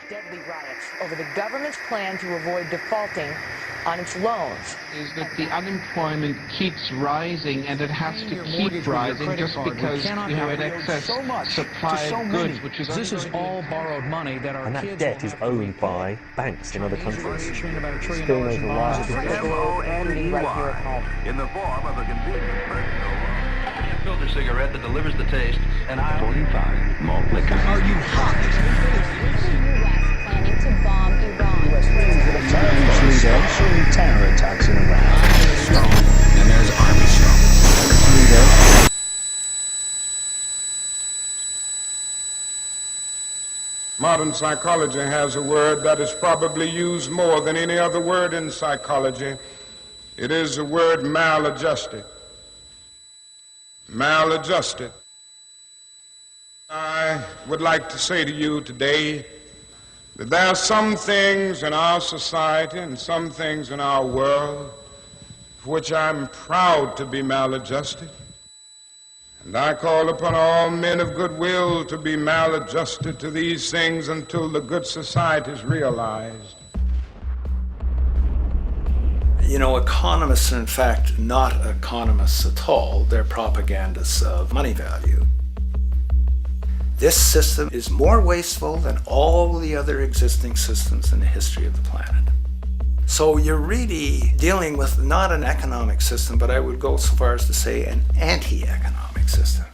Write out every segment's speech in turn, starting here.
deadly riots over the government's plan to avoid defaulting on its loans. Is that the unemployment keeps rising, and it has to keep rising just because we have an excess supply of goods, which is this is all borrowed money that our and that kids debt is owned by banks in other countries. about $1 trillion Spilling in over bonds. M-O-N-E-Y in the form of a convenient personal loan. Filter cigarette that delivers the taste and 45 malt liquor. Are you hot? planning to bomb Iran. Sanctioning terror attacks in Iran. And there's Armstrong. Modern psychology has a word that is probably used more than any other word in psychology. It is the word maladjusted. Maladjusted. I would like to say to you today that there are some things in our society and some things in our world for which I'm proud to be maladjusted. And I call upon all men of goodwill to be maladjusted to these things until the good society is realized. You know, economists are in fact not economists at all. They're propagandists of money value. This system is more wasteful than all the other existing systems in the history of the planet. So you're really dealing with not an economic system, but I would go so far as to say an anti-economic system.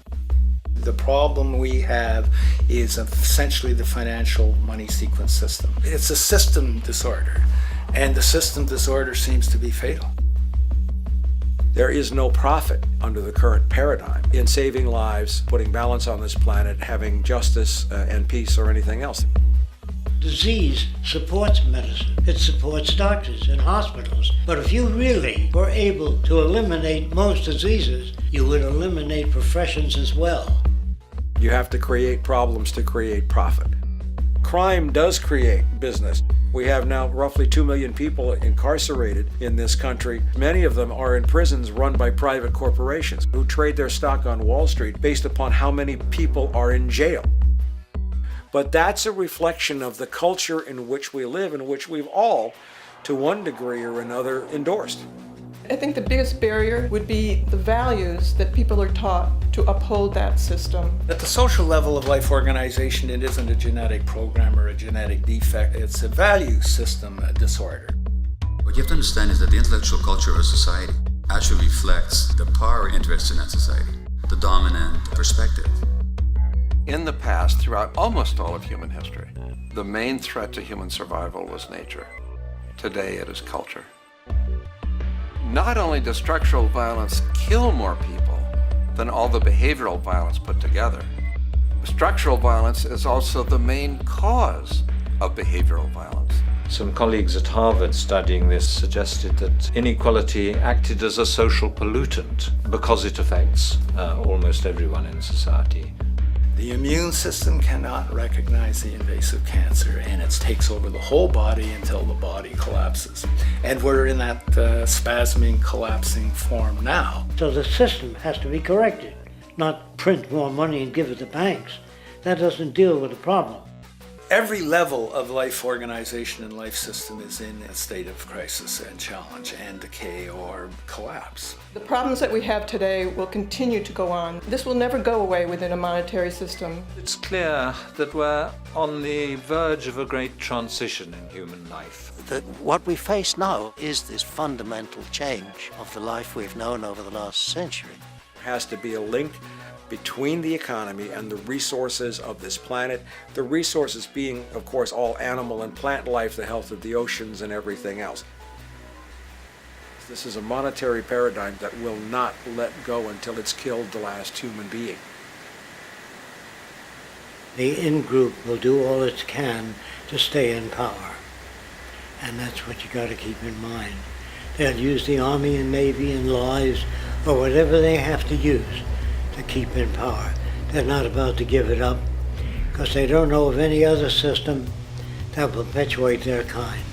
The problem we have is essentially the financial money sequence system. It's a system disorder, and the system disorder seems to be fatal. There is no profit under the current paradigm in saving lives, putting balance on this planet, having justice and peace or anything else. Disease supports medicine. It supports doctors and hospitals. But if you really were able to eliminate most diseases, you would eliminate professions as well. You have to create problems to create profit. Crime does create business. We have now roughly 2 million people incarcerated in this country. Many of them are in prisons run by private corporations who trade their stock on Wall Street based upon how many people are in jail. But that's a reflection of the culture in which we live, in which we've all, to one degree or another, endorsed. I think the biggest barrier would be the values that people are taught to uphold that system. At the social level of life organization, it isn't a genetic program or a genetic defect. It's a value system disorder. What you have to understand is that the intellectual culture of a society actually reflects the power interests in that society, the dominant perspective. In the past, throughout almost all of human history, the main threat to human survival was nature. Today it is culture. Not only does structural violence kill more people than all the behavioral violence put together, structural violence is also the main cause of behavioral violence. Some colleagues at Harvard studying this suggested that inequality acted as a social pollutant because it affects almost everyone in society. The immune system cannot recognize the invasive cancer, and it takes over the whole body until the body collapses. And we're in that spasming, collapsing form now. So the system has to be corrected, not print more money and give it to banks. That doesn't deal with the problem. Every level of life organization and life system is in a state of crisis and challenge and decay or collapse. The problems that we have today will continue to go on. This will never go away within a monetary system. It's clear that we're on the verge of a great transition in human life. That what we face now is this fundamental change of the life we've known over the last century. There has to be a link between the economy and the resources of this planet, the resources being, of course, all animal and plant life, the health of the oceans and everything else. This is a monetary paradigm that will not let go until it's killed the last human being. The in-group will do all it can to stay in power. And that's what you got to keep in mind. They'll use the Army and Navy and lies or whatever they have to use to keep in power. They're not about to give it up because they don't know of any other system that will perpetuate their kind.